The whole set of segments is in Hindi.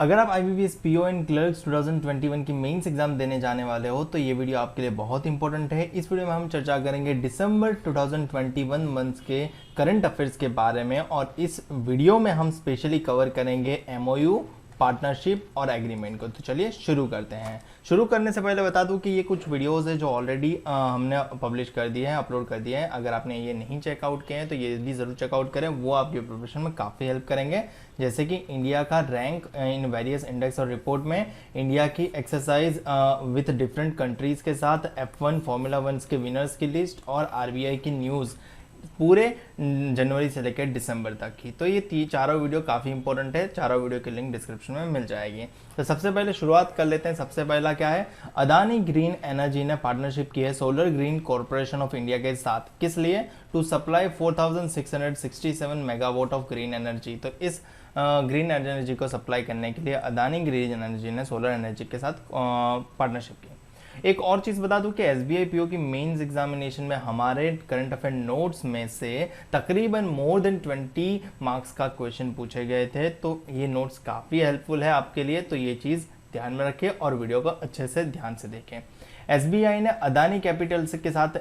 अगर आप IBPS PO एंड क्लर्क्स 2021 की मेंस एग्जाम देने जाने वाले हो तो ये वीडियो आपके लिए बहुत इंपॉर्टेंट है। इस वीडियो में हम चर्चा करेंगे दिसंबर 2021 मंथ्स के करंट अफेयर्स के बारे में, और इस वीडियो में हम स्पेशली कवर करेंगे MOU, पार्टनरशिप और एग्रीमेंट को। तो चलिए शुरू करते हैं। शुरू करने से पहले बता दूं कि ये कुछ वीडियोस है जो ऑलरेडी हमने पब्लिश कर दिए हैं, अपलोड कर दिए हैं। अगर आपने ये नहीं चेकआउट किए हैं तो ये भी ज़रूर चेकआउट करें, वो आपके प्रिपरेशन में काफ़ी हेल्प करेंगे। जैसे कि इंडिया का रैंक इन वेरियस इंडेक्स और रिपोर्ट में, इंडिया की एक्सरसाइज विथ डिफरेंट कंट्रीज़ के साथ, F1 फॉर्मूला 1 के विनर्स की लिस्ट और RBI की न्यूज़ पूरे जनवरी से लेकर दिसंबर तक की। तो ये चारों वीडियो काफ़ी इंपॉर्टेंट है। चारों वीडियो की लिंक डिस्क्रिप्शन में मिल जाएगी। तो सबसे पहले शुरुआत कर लेते हैं। सबसे पहला क्या है, अदानी ग्रीन एनर्जी ने पार्टनरशिप की है solar green corporation of India के साथ। किस लिए? To supply 4667 megawatt of green energy. तो इस ग्रीन एनर्जी को सप्लाई करने के लिए अदानी ग्रीन एनर्जी ने सोलर एनर्जी के साथ पार्टनरशिप की। एक और चीज़ बता दूं कि SBI PO की मेंस एग्जामिनेशन में हमारे करंट अफेयर नोट्स में से तकरीबन मोर देन 20 मार्क्स का क्वेश्चन पूछे गए थे। तो ये नोट्स काफ़ी हेल्पफुल है आपके लिए, तो ये चीज़ ध्यान में रखें और वीडियो को अच्छे से ध्यान से देखें। SBI ने अदानी कैपिटल के साथ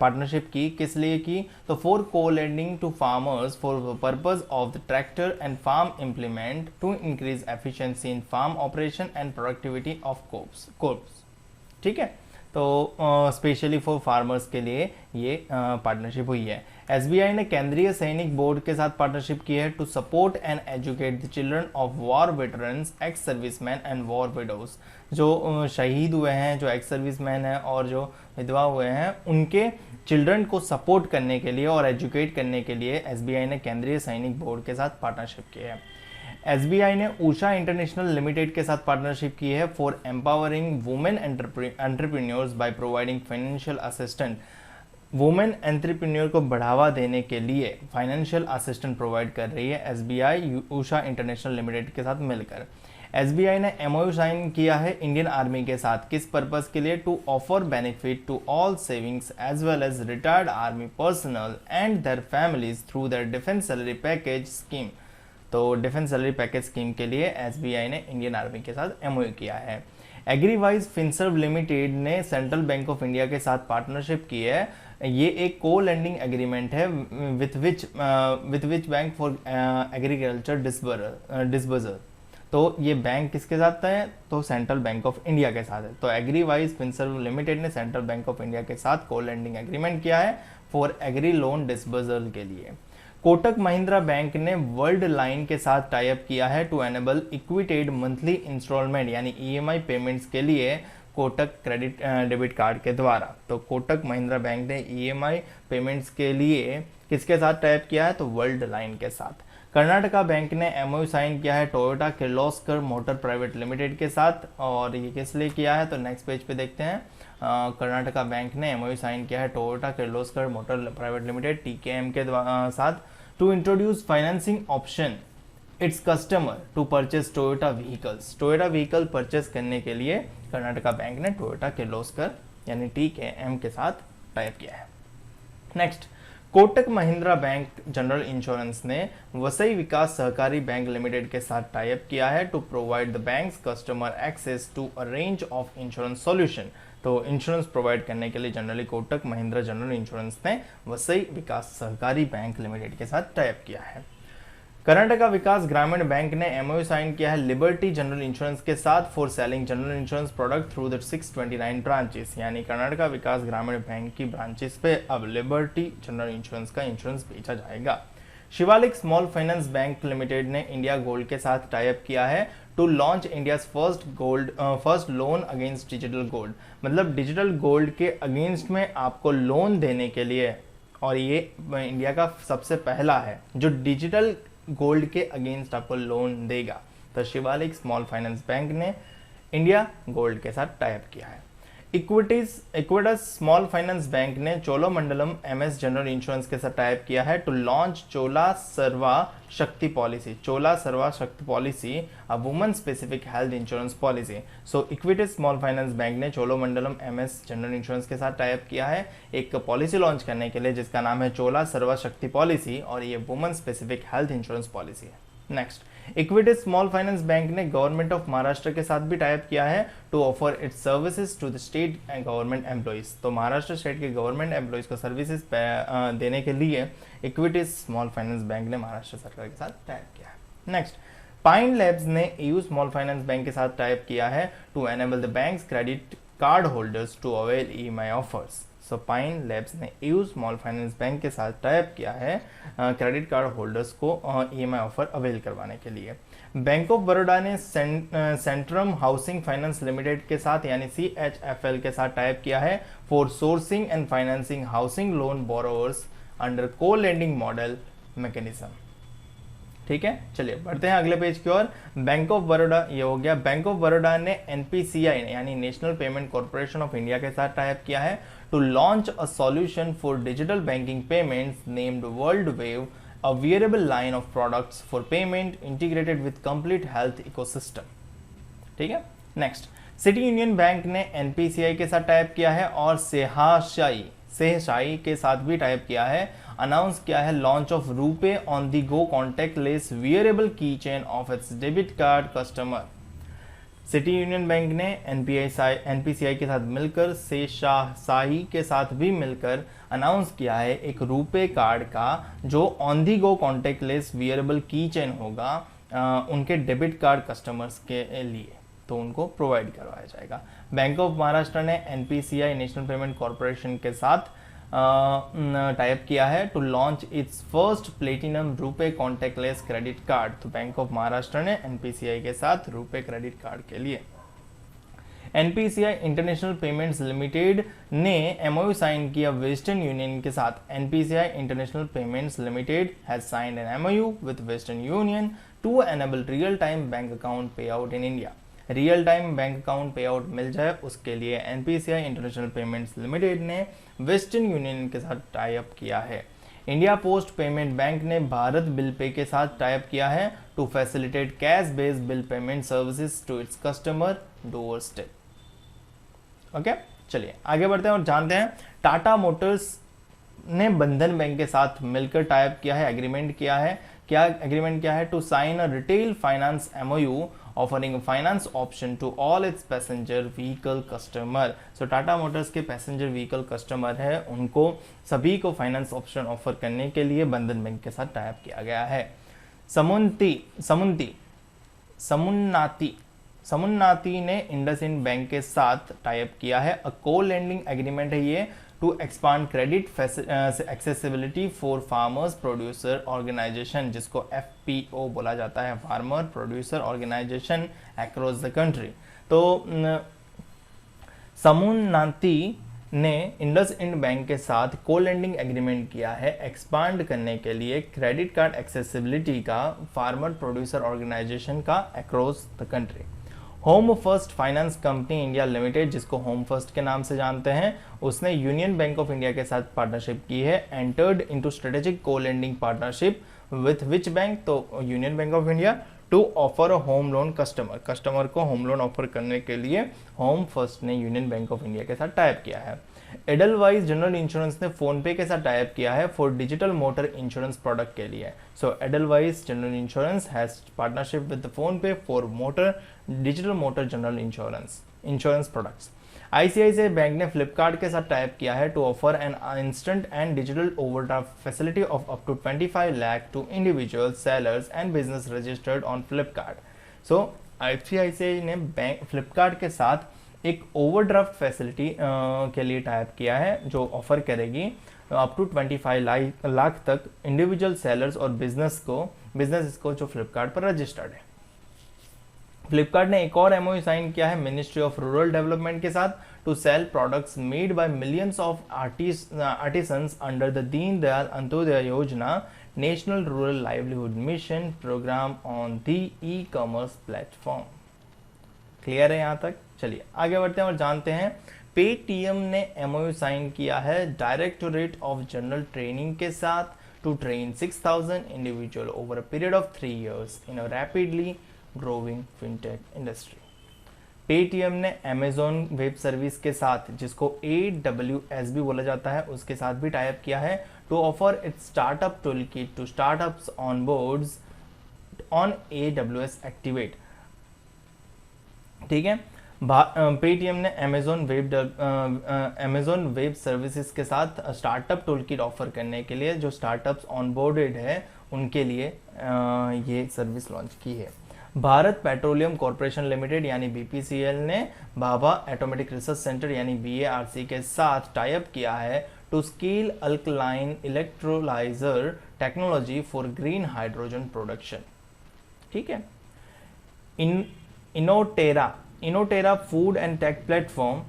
पार्टनरशिप की। किस लिए की? तो for co lending to farmers for purpose of the tractor and farm implement to increase efficiency in farm operation and productivity of crops. ठीक है, तो स्पेशली फॉर फार्मर्स के लिए ये पार्टनरशिप हुई है। SBI ने केंद्रीय सैनिक बोर्ड के साथ पार्टनरशिप की है to support and educate the children of war veterans, ex serviceman and war widows. जो शहीद हुए हैं, जो एक्स सर्विसमैन हैं और जो विधवा हुए हैं, उनके चिल्ड्रन को सपोर्ट करने के लिए और एजुकेट करने के लिए SBI ने केंद्रीय सैनिक बोर्ड के साथ पार्टनरशिप की है। SBI ने उषा इंटरनेशनल लिमिटेड के साथ पार्टनरशिप की है for empowering women entrepreneurs by providing financial assistant. Women entrepreneur को बढ़ावा देने के लिए फाइनेंशियल असिस्टेंट प्रोवाइड कर रही है SBI उषा इंटरनेशनल लिमिटेड के साथ मिलकर। SBI ने MOU साइन किया है इंडियन आर्मी के साथ। किस पर्पज के लिए? To offer benefit to all savings as well as retired army personnel and their families through their defence salary package scheme. तो डिफेंस सैलरी पैकेज स्कीम के लिए SBI ने इंडियन आर्मी के साथ MOU किया है। एग्रीवाइज फिनसर्व लिमिटेड ने सेंट्रल बैंक ऑफ इंडिया के साथ पार्टनरशिप की है। ये एक को लेंडिंग एग्रीमेंट है with which bank for agriculture disburser. तो ये बैंक किसके साथ है? तो सेंट्रल बैंक ऑफ इंडिया के साथ है। तो एग्रीवाइज फिनसर्व लिमिटेड ने सेंट्रल बैंक ऑफ इंडिया के साथ को लेंडिंग एग्रीमेंट किया है फॉर एग्री लोन डिस्बर्सल के लिए। कोटक महिंद्रा बैंक ने वर्ल्ड लाइन के साथ टाई अप किया है to enable equated monthly instalment यानी EMI पेमेंट्स के लिए कोटक क्रेडिट डेबिट कार्ड के द्वारा। तो कोटक महिंद्रा बैंक ने EMI पेमेंट्स के लिए किसके साथ टाई अप किया है? तो वर्ल्ड लाइन के साथ। कर्नाटका बैंक ने MOU साइन किया है Toyota Kirloskar motor private limited के साथ। और ये किस लिए किया है? तो नेक्स्ट पेज पे देखते हैं। कर्नाटका बैंक ने MOU साइन किया है Toyota Kirloskar motor private limited TKM के साथ to introduce financing option its customer to purchase Toyota vehicles. Toyota vehicle purchase करने के लिए कर्नाटका बैंक ने टोयोटा किर्लोस्कर यानी TKM के साथ टाई अप किया है। Next, Kotak Mahindra bank general insurance ने वसई विकास सहकारी बैंक लिमिटेड के साथ टाई अप किया है to provide the banks customer access to a range of insurance solution. तो इंश्योरेंस प्रोवाइड करने के लिए generally Kotak Mahindra general insurance ने वसई विकास सहकारी बैंक लिमिटेड के साथ टाई अप किया है। कर्नाटका विकास ग्रामीण बैंक ने MOU साइन किया है लिबर्टी जनरल इंश्योरेंस के साथ for selling general insurance product through the 629 branches. यानी कर्नाटका विकास ग्रामीण बैंक की ब्रांचेस पे अब लिबर्टी जनरल इंश्योरेंस का इंश्योरेंस बेचा जाएगा। Shivalik small finance bank limited ने इंडिया गोल्ड के साथ टाई अप किया है to launch India first loan against digital gold. मतलब डिजिटल गोल्ड के अगेंस्ट में आपको लोन देने के लिए, और ये इंडिया का सबसे पहला है जो डिजिटल गोल्ड के अगेंस्ट आपको लोन देगा। तो शिवालिक स्मॉल फाइनेंस बैंक ने इंडिया गोल्ड के साथ टाई अप किया है। इक्विटस स्मॉल फाइनेंस बैंक ने चोलामंडलम MS जनरल इंश्योरेंस के साथ टाई अप किया है टू लॉन्च चोला सर्वा शक्ति पॉलिसी। चोला सर्वा शक्ति policy a woman specific health insurance policy. So Equitas small finance bank ने चोलामंडलम MS जनरल इंश्योरेंस के साथ टाई अप किया है एक पॉलिसी लॉन्च करने के लिए जिसका नाम है चोला सर्वा शक्ति पॉलिसी, और ये woman specific health insurance policy है। Next, equity small finance bank ने गवर्नमेंट ऑफ महाराष्ट्र के साथ भी टाइप किया है to offer its services to the state and government employees. तो महाराष्ट्र स्टेट के गवर्नमेंट एम्प्लॉइज को सर्विसेज देने के लिए इक्विटी स्मॉल फाइनेंस बैंक ने महाराष्ट्र सरकार के साथ टाइप किया है। नेक्स्ट, पाइन लैब्स ने EU स्मॉल फाइनेंस बैंक के साथ टाइप किया है to enable the banks credit card holders to avail EMI offers. So Pine Labs ने EU स्मॉल फाइनेंस बैंक के साथ टाइप किया है क्रेडिट कार्ड होल्डर्स को EMI ऑफर अवेल करवाने के लिए। बैंक ऑफ बड़ौदा ने सेंट्रम हाउसिंग फाइनेंस लिमिटेड के साथ यानी CHFL के साथ टाइप किया है for sourcing and financing housing loan borrowers under को लेंडिंग मॉडल मैकेनिज्म। ठीक है, चलिए बढ़ते हैं अगले पेज की ओर। बैंक ऑफ बड़ौदा, ये हो गया। बैंक ऑफ बड़ौदा ने NPCI यानी national payment corporation of India के साथ टाइप किया है to launch a solution for digital banking payments named world wave, a wearable line of products for payment integrated with complete health ecosystem. ठीक है, नेक्स्ट, सिटी यूनियन बैंक ने NPCI के साथ टाइप किया है और सेहशाई के साथ भी टाइप किया है, अनाउंस किया है launch of RuPay on the go contactless wearable key chain of its debit card customer. City union bank ने NPCI के साथ मिलकर सेहशाई के साथ भी मिलकर अनाउंस किया है एक रूपे कार्ड का जो on the go contactless wearable key chain होगा उनके डेबिट कार्ड कस्टमर्स के लिए, तो उनको प्रोवाइड करवाया जाएगा। बैंक ऑफ महाराष्ट्र ने NPCI नेशनल पेमेंट कॉर्पोरेशन के साथ टाइप किया है to launch its first platinum RuPay contactless credit card. तो बैंक ऑफ महाराष्ट्र ने NPCI के साथ रूपे क्रेडिट कार्ड के लिए। NPCI इंटरनेशनल पेमेंट्स लिमिटेड ने MOU साइन किया वेस्टर्न यूनियन के साथ। NPCI international payments limited has signed an MOU with Western Union to enable real time bank account pay out in India. Real time bank account pay out मिल जाए उसके लिए NPCI इंटरनेशनल पेमेंट्स लिमिटेड ने वेस्टर्न यूनियन के साथ टाई अप किया है। इंडिया पोस्ट पेमेंट बैंक ने भारत बिल पे के साथ टाई अप किया है to facilitate cash based bill payment services to its customer doorstep. Okay, चलिए आगे बढ़ते हैं और जानते हैं टाटा मोटर्स ने बंधन बैंक के साथ मिलकर टाई अप किया है, एग्रीमेंट किया है। क्या एग्रीमेंट क्या है? To sign a retail finance MOU offering a finance option to all its passenger vehicle customer। So Tata Motors के पैसेंजर व्हीकल कस्टमर है उनको सभी को फाइनेंस ऑप्शन ऑफर करने के लिए बंधन बैंक के साथ टाई अप किया गया है। समुन्नाती ने इंडसइंड बैंक के साथ टाई अप किया है। अ को लेंडिंग एग्रीमेंट है ये to expand credit accessibility for farmers producer organisation, जिसको FPO बोला जाता है, farmer producer organisation across the country. तो समुन्नाती ने इंडसइंड बैंक के साथ को लेंडिंग एग्रीमेंट किया है एक्सपांड करने के लिए क्रेडिट कार्ड एक्सेसिबिलिटी का फार्मर प्रोड्यूसर ऑर्गेनाइजेशन का across the country. Home first finance company India limited, जिसको होम फर्स्ट के नाम से जानते हैं, उसने यूनियन बैंक ऑफ इंडिया के साथ पार्टनरशिप की है। Entered into strategic co lending partnership with which bank? तो Union bank of India to offer a home loan customer को होम लोन ऑफर करने के लिए होम फर्स्ट ने यूनियन बैंक ऑफ इंडिया के साथ टाइप किया है। एडलवाइज जनरल इंश्योरेंस ने फोन पे के साथ टाइप किया है for digital motor insurance product के लिए। So Edelweiss general insurance has partnership with phone पे for digital motor general insurance products. ICICI bank ने फ्लिपकार्ट के साथ टाइप किया है to offer an instant and digital overdraft facility of up to 25 lakh to individual sellers and business registered on Flipkart. So ICICI ने बैंक फ्लिपकार्ट के साथ एक ओवरड्राफ्ट फैसिलिटी के लिए टाइप किया है जो ऑफर करेगी अप टू 25 लाख तक इंडिविजुअल सेलर्स और बिजनेस को जो फ्लिपकार्ट पर रजिस्टर्ड है। फ्लिपकार्ट ने एक और MOU साइन किया है मिनिस्ट्री ऑफ रूरल डेवलपमेंट के साथ to sell products made by millions of artisans under the Deen Dayal Antyodaya Yojana national rural livelihood mission programme on the e-commerce platform. Clear है यहाँ तक? चलिए आगे बढ़ते हैं और जानते हैं पेटीएम ने MOU साइन किया है डायरेक्टोरेट ऑफ जनरल ट्रेनिंग के साथ to train 6000 individual over a period of 3 years in a rapidly growing fintech industry. Paytm ने अमेजॉन वेब सर्विस के साथ, जिसको AWS भी बोला जाता है, उसके साथ भी टाई अप किया है to offer its startup tool kit to startups on boards on AWS activate. ठीक है, पेटीएम ने अमेजोन वेब सर्विसेज के साथ स्टार्टअप टूल किट ऑफर करने के लिए जो स्टार्टअप्स ऑनबोर्डेड है उनके लिए ये सर्विस लॉन्च की है। भारत पेट्रोलियम कॉरपोरेशन लिमिटेड यानी BPCL ने भाभा ऑटोमेटिक रिसर्च सेंटर यानी VARC के साथ टाई अप किया है to scale alkaline electrolyser technology for green hydrogen production. ठीक है, Innoterra food and tech platform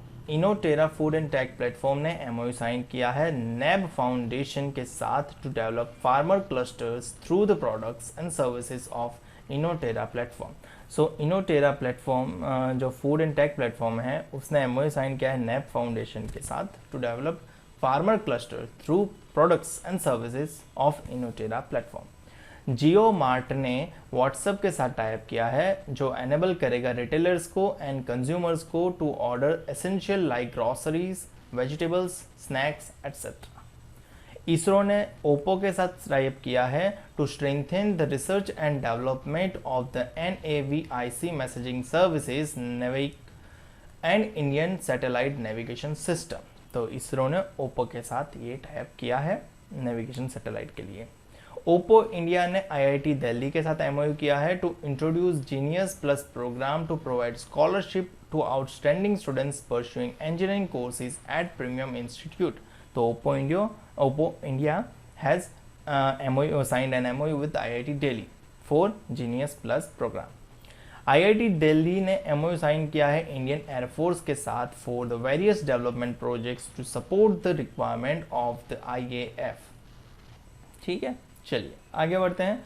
ने MOU साइन किया है NAB फाउंडेशन के साथ to develop farmer clusters through the products and services of Innoterra platform. So Innoterra platform जो फूड एंड टेक प्लेटफॉर्म है उसने MOU साइन किया है NAB फाउंडेशन के साथ to develop farmer cluster through products and services of Innoterra platform. Jio mart ने व्हाट्सएप के साथ टाइप किया है जो एनेबल करेगा रिटेलर्स को एंड कंज्यूमर्स को to order essential like groceries, vegetables, snacks etcetera. ISRO ने ओप्पो के साथ टाइप किया है to strengthen the research and development of the NAVIC messaging services NavIC and Indian satellite navigation system. तो इसरो ने ओप्पो के साथ ये टाइप किया है नेविगेशन सैटेलाइट के लिए। ओप्पो इंडिया ने IIT दिल्ली के साथ MOU किया है to introduce genius plus program to provide scholarship to outstanding students pursuing engineering courses at premium institute. तो Oppo India has signed an MOU with IIT Delhi for Genius Plus program। IIT Delhi ने MOU साइन किया है इंडियन एयरफोर्स के साथ for the various development projects to support the requirement of the IAF। ठीक है, चलिए आगे बढ़ते हैं।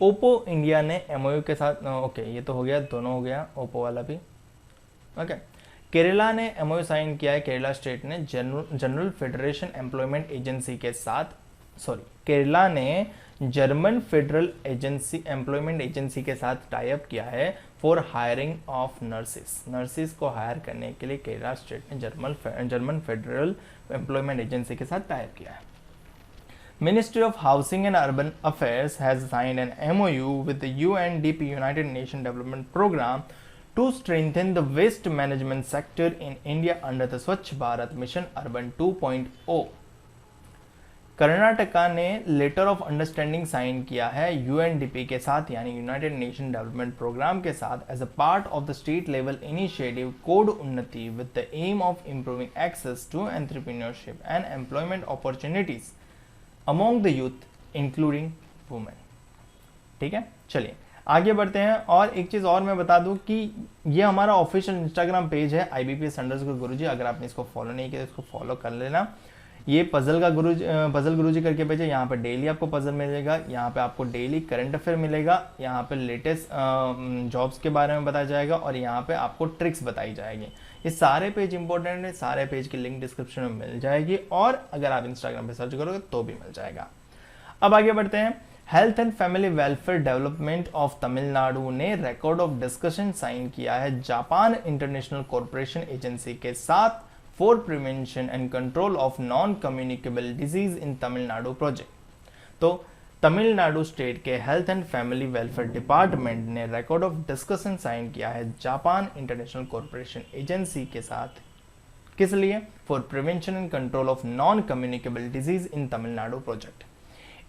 ओप्पो इंडिया ने MOU के साथ ओके ये तो हो गया, दोनों हो गया, ओप्पो वाला भी ओके। केरला ने MOU साइन किया है, केरला स्टेट ने जनरल फेडरेशन एम्प्लॉयमेंट एजेंसी के साथ केरला ने जर्मन फेडरल एम्प्लॉयमेंट एजेंसी के साथ टाई अप किया है फॉर हायरिंग ऑफ नर्सिस को हायर करने के लिए केरला स्टेट ने जर्मन फेडरल एम्प्लॉयमेंट एजेंसी के साथ टाई अप किया है। Ministry of Housing and Urban Affairs has signed an MOU with the UNDP United Nations Development Programme to strengthen the waste management sector in India under the Swachh Bharat Mission Urban 2.0। Karnataka ने लेटर ऑफ अंडरस्टैंडिंग साइन किया है UNDP के साथ यानी यूनाइटेड नेशन डेवलपमेंट प्रोग्राम के साथ as a part of the state level initiative code Unnati with the aim of improving access to entrepreneurship and employment opportunities among the youth including women। ठीक है, चलिए आगे बढ़ते हैं। और एक चीज और मैं बता दूं कि ये हमारा ऑफिशियल इंस्टाग्राम पेज है IBPS_गुरुजी। अगर आपने इसको फॉलो नहीं किया तो इसको फॉलो कर लेना। ये पजल गुरुजी करके पेज है, यहाँ पे डेली आपको पजल मिलेगा, यहाँ पे आपको डेली करंट अफेयर मिलेगा, यहाँ पे लेटेस्ट जॉब्स के बारे में बताया जाएगा और यहाँ पे आपको ट्रिक्स बताई जाएगी। ये सारे पेज इंपॉर्टेंट है, सारे पेज की लिंक डिस्क्रिप्शन में मिल जाएगी और अगर आप इंस्टाग्राम पे सर्च करोगे तो भी मिल जाएगा। अब आगे बढ़ते हैं। Health and family welfare development of Tamil Nadu ने रिकॉर्ड ऑफ डिस्कशन साइन किया है जापान इंटरनेशनल कॉर्पोरेशन एजेंसी के साथ for prevention and control of non communicable disease in Tamil Nadu project. तो तमिलनाडु स्टेट के health and family welfare department ने रिकॉर्ड ऑफ डिस्कशन साइन किया है जापान इंटरनेशनल कॉर्पोरेशन एजेंसी के साथ, किस लिए? For prevention and control of non communicable disease in Tamil Nadu project.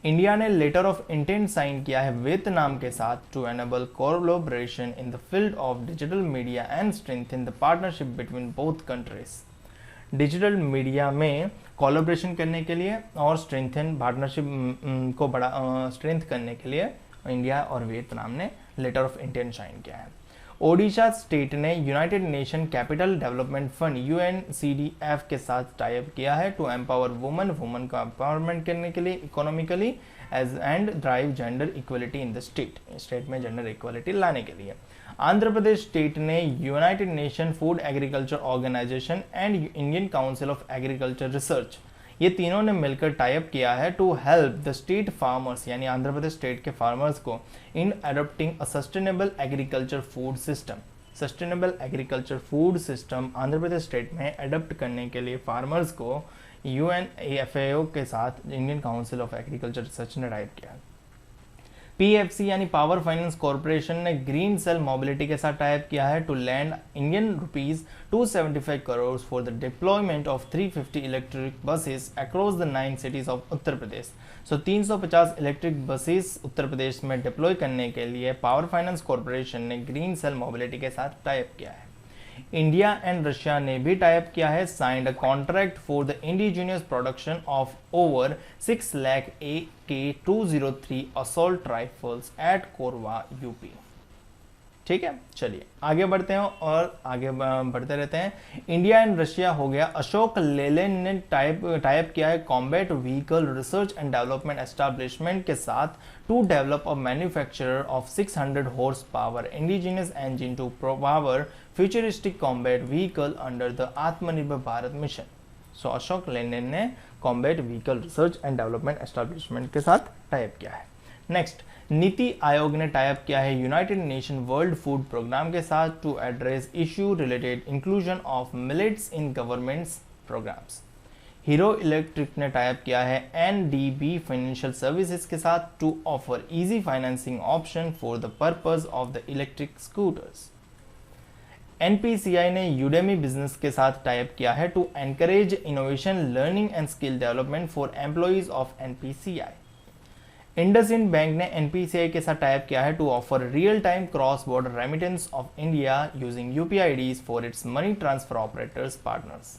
India ने लेटर ऑफ इंटेंट साइन किया है वियतनाम के साथ to enable collaboration in the field of digital media and strengthen the partnership between both countries. Digital media में कोलैबोरेशन करने के लिए और स्ट्रेंथन पार्टनरशिप को स्ट्रेंथ करने के लिए इंडिया और वियतनाम ने लेटर ऑफ इंटेंट साइन किया है। ओडिशा स्टेट ने united nation capital development fund UNCDF के साथ टाई अप किया है टू एम्पावर वुमन को एम्पावरमेंट करने के लिए economically as and drive gender equality in the state में जेंडर इक्वलिटी लाने के लिए। आंध्र प्रदेश स्टेट ने united nation food agriculture organisation and Indian council of agriculture research, ये तीनों ने मिलकर टाई अप किया है to help the state farmers यानी आंध्र प्रदेश स्टेट के फार्मर्स को in adopting a sustainable agriculture food system. Sustainable agriculture food system Andhra Pradesh state में अडॉप्ट करने के लिए फार्मर्स को UNFAO के साथ Indian council of agriculture research ने टाई अप किया। पीएफसी यानी पावर फाइनेंस कॉर्पोरेशन ने ग्रीन सेल मोबिलिटी के साथ टाइप किया है to lend Indian rupees 275 crore for the deployment of 350 electric buses across the 9 cities of Uttar Pradesh. So 350 electric buses Uttar Pradesh में डिप्लॉय करने के लिए पावर फाइनेंस कॉर्पोरेशन ने ग्रीन सेल मोबिलिटी के साथ टाइप किया है। इंडिया एंड रशिया ने भी टाइप किया है, signed a contract for the indigenous production of over 6 lakh AK-203 assault rifles at Korba UP. ठीक है, चलिए आगे बढ़ते हैं और आगे बढ़ते रहते हैं। इंडिया एंड रशिया हो गया। अशोक लेलैंड ने टाइप किया है combat vehicle research and development establishment के साथ to develop a manufacturer of 600 horse power indigenous engine to power futuristic combat vehicle under the Atmanirbhar Bharat mission. So Ashok Leyland ने combat vehicle research and development establishment के साथ टाइप किया है। नेक्स्ट, नीति आयोग ने टाइप किया है united nation world food programme के साथ to address issue related inclusion of millets in governments programmes. Hero Electric ने टाइप किया है एनडीबी फाइनेंशियल सर्विसेज के साथ to offer easy financing option for the purpose of the electric scooters. NPCI ने यूडेमी बिजनेस के साथ टाइप किया है to encourage innovation learning and skill development for employees of NPCI. IndusInd bank ने एनपीसीआई के साथ टाइप किया है to offer real time cross border remittance of India using UPI IDs for its money transfer operators partners.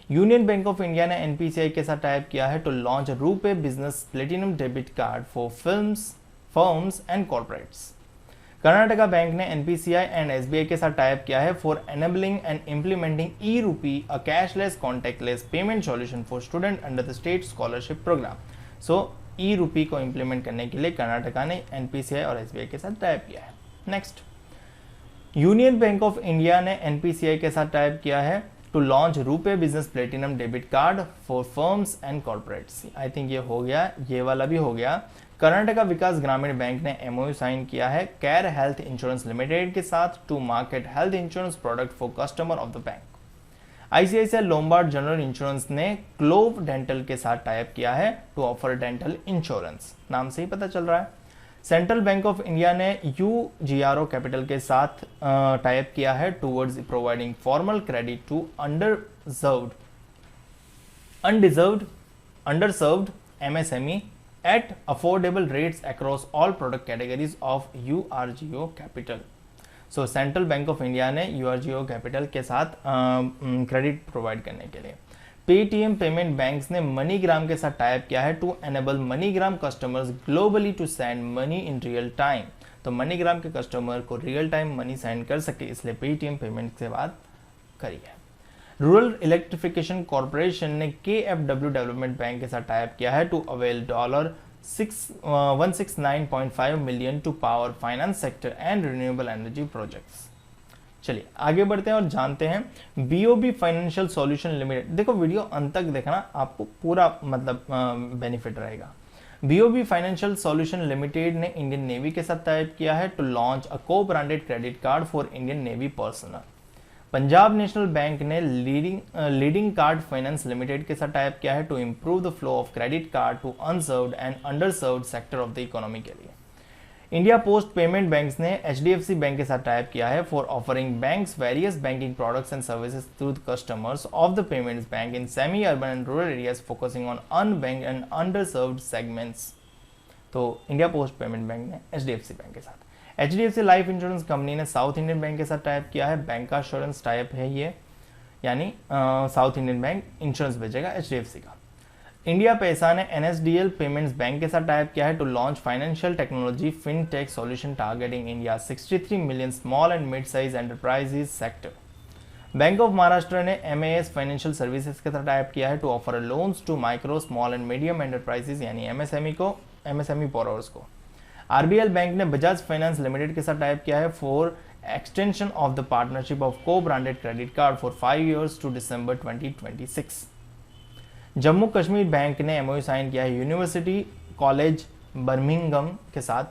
Union bank of India ने एनपीसीआई के साथ टाइप किया है to launch RuPay business platinum debit card for firms and corporates. Karnataka bank ने एनपीसीआई एंड एसबीआई के साथ टाइप किया है for enabling and implementing e rupee a cashless contactless payment solution for student under the state scholarship program. So e rupee को इंप्लीमेंट करने के लिए कर्नाटका ने एनपीसीआई और एसबीआई के साथ टाइप किया है। Next, union bank of India ने एनपीसीआई के साथ टाइप किया है to launch RuPay business platinum debit card for firms and corporates. I think ये हो गया, ये वाला भी हो गया। कर्नाटका विकास ग्रामीण बैंक ने एमओयू साइन किया है केयर हेल्थ इंश्योरेंस लिमिटेड के साथ to market health insurance product for customer of the bank. ICICI Lombard general insurance ने क्लोव डेंटल के साथ टाइप किया है टू ऑफर डेंटल इंश्योरेंस। नाम से ही पता चल रहा है। सेंट्रल बैंक ऑफ इंडिया ने यूजीआरओ कैपिटल के साथ टाइप किया है towards providing formal credit to underserved MSME at affordable rates across all product categories of URGO Capital। So central bank of India ने URGO कैपिटल के साथ क्रेडिट प्रोवाइड करने के लिए। पेटीएम पेमेंट बैंक्स ने मनीग्राम के साथ टाइप किया है to enable MoneyGram customers globally to send money in real time. तो मनीग्राम के कस्टमर को रियल टाइम मनी सेंड कर सके, इसलिए पेटीएम पेमेंट से बात करी है। रूरल इलेक्ट्रिफिकेशन कॉर्पोरेशन ने KFW डेवलपमेंट बैंक के साथ टाइप किया है to avail $169.5 million to power finance sector and renewable energy projects. चलिए आगे बढ़ते हैं और जानते हैं BOB फाइनेंशियल सॉल्यूशन लिमिटेड। देखो वीडियो अंत तक देखना, आपको पूरा मतलब बेनिफिट रहेगा। BOB फाइनेंशियल सॉल्यूशन लिमिटेड ने इंडियन नेवी के साथ टाइप किया है to launch a co branded credit card for Indian navy personnel. Punjab national bank ने लीडिंग कार्ड फाइनेंस लिमिटेड के साथ टाइप किया है to improve the flow of credit card to unserved and underserved sector of the economy के लिए। इंडिया पोस्ट पेमेंट बैंक्स ने HDFC बैंक के साथ टाइप किया है for offering banks various banking products and services through the customers of the payments bank in semi urban and rural areas focusing on unbanked and underserved segments. तो इंडिया पोस्ट पेमेंट बैंक ने HDFC बैंक के साथ। HDFC लाइफ इंश्योरेंस कंपनी ने साउथ इंडियन बैंक के साथ टाइप किया है। बैंक का इंश्योरेंस टाइप है ये, यानी साउथ इंडियन बैंक इंश्योरेंस भेजेगा HDFC का। इंडिया पैसा ने NSDL पेमेंट्स बैंक के साथ टाइप किया है to launch financial technology fintech solution targeting India 63 million small and mid size enterprises sector. Bank of Maharashtra ने MAS फाइनेंशियल सर्विसेज के साथ टाइप किया है to offer loans to micro small and medium enterprises यानी MSME बोरोवर्स को। RBL बैंक ने बजाज फाइनेंस लिमिटेड के साथ टाइप किया है for extension of the partnership of co branded credit card for 5 years to December 2026। Jammu Kashmir bank ने MOU साइन किया है यूनिवर्सिटी कॉलेज बर्मिंघम के साथ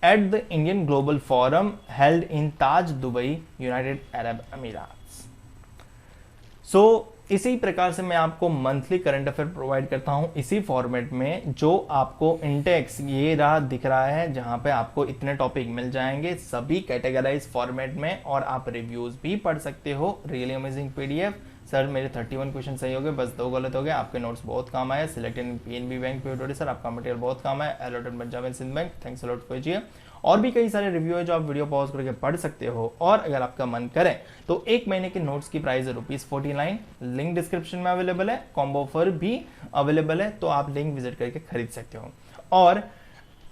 at the Indian global forum held in Taj Dubai United Arab Emirates. So इसी प्रकार से मैं आपको मंथली करंट अफेयर प्रोवाइड करता हूं इसी फॉर्मेट में, जो आपको इंटेक्स ये रहा दिख रहा है, जहां पे आपको इतने टॉपिक मिल जाएंगे सभी कैटेगराइज फॉर्मेट में, और आप रिव्यूज भी पढ़ सकते हो। Really amazing PDF. सर मेरे 31 क्वेश्चन सही हो गए, बस 2 गलत हो गए, आपके नोट्स बहुत काम आए। Selected in PNB bank POD sir, आपका मटेरियल बहुत काम आया। Allotted Punjab and Sindh bank, thanks a lot कीजिए। और भी कई सारे रिव्यू है जो आप वीडियो पॉज करके पढ़ सकते हो। और अगर आपका मन करे तो 1 महीने के नोट्स की प्राइस है ₹49, लिंक डिस्क्रिप्शन में अवेलेबल है। कॉम्बो ऑफर भी अवेलेबल है, तो आप लिंक विजिट करके खरीद सकते हो। और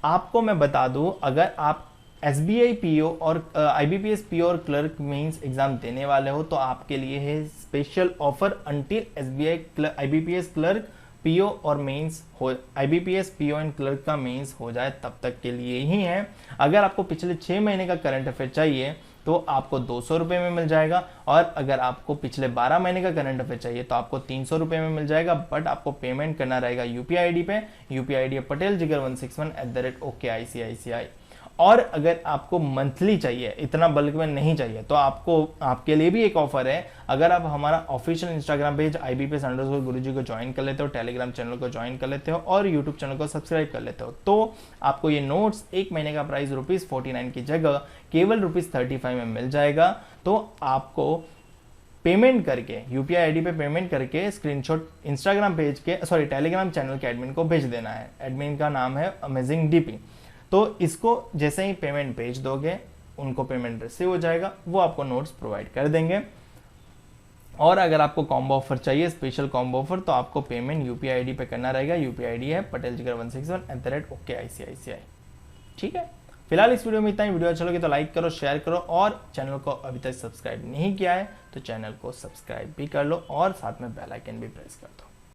आपको मैं बता दूं, अगर आप SBI पीओ और IBPS पीओ और क्लर्क मेंस एग्जाम देने वाले हो तो आपके लिए है special offer until SBI IBPS clerk PO और मेंस हो, IBPS पीओ एंड क्लर्क का मेंस हो जाए तब तक के लिए ही है। अगर आपको पिछले 6 महीने का करंट अफेयर चाहिए तो आपको 200 रुपये में मिल जाएगा, और अगर आपको पिछले 12 महीने का करंट अफेयर चाहिए तो आपको 300 रुपये में मिल जाएगा। बट आपको पेमेंट करना रहेगा UPI ID पे। UPI ID है pateljigar161@OKICICI। और अगर आपको मंथली चाहिए, इतना बल्क में नहीं चाहिए, तो आपके लिए भी एक ऑफर है। अगर आप हमारा ऑफिशियल इंस्टाग्राम पेज IBPS_गुरुजी को ज्वाइन कर लेते हो, टेलीग्राम चैनल को ज्वाइन कर लेते हो और यूट्यूब चैनल को सब्सक्राइब कर लेते हो, तो आपको ये नोट्स 1 महीने का प्राइस ₹49 की जगह केवल ₹35 में मिल जाएगा। तो आपको पेमेंट करके UPI ID पे पेमेंट करके स्क्रीनशॉट इंस्टाग्राम पेज के टेलीग्राम चैनल के एडमिन को भेज देना है। एडमिन का नाम है अमेजिंग DP। तो इसको जैसे ही पेमेंट भेज दोगे, उनको पेमेंट रिसीव हो जाएगा, वो आपको नोट्स प्रोवाइड कर देंगे। और अगर आपको कॉम्बो ऑफर चाहिए, स्पेशल कॉम्बो ऑफर, तो आपको पेमेंट UPI ID पे करना रहेगा। UPI ID है pateljigar161@OKICICI। ठीक है, फिलहाल इस वीडियो में इतना ही। वीडियो अच्छा लगे तो लाइक करो, शेयर करो, और चैनल को अभी तक सब्सक्राइब नहीं किया है तो चैनल को सब्सक्राइब भी कर लो, और साथ में बेल आइकन भी प्रेस कर दो।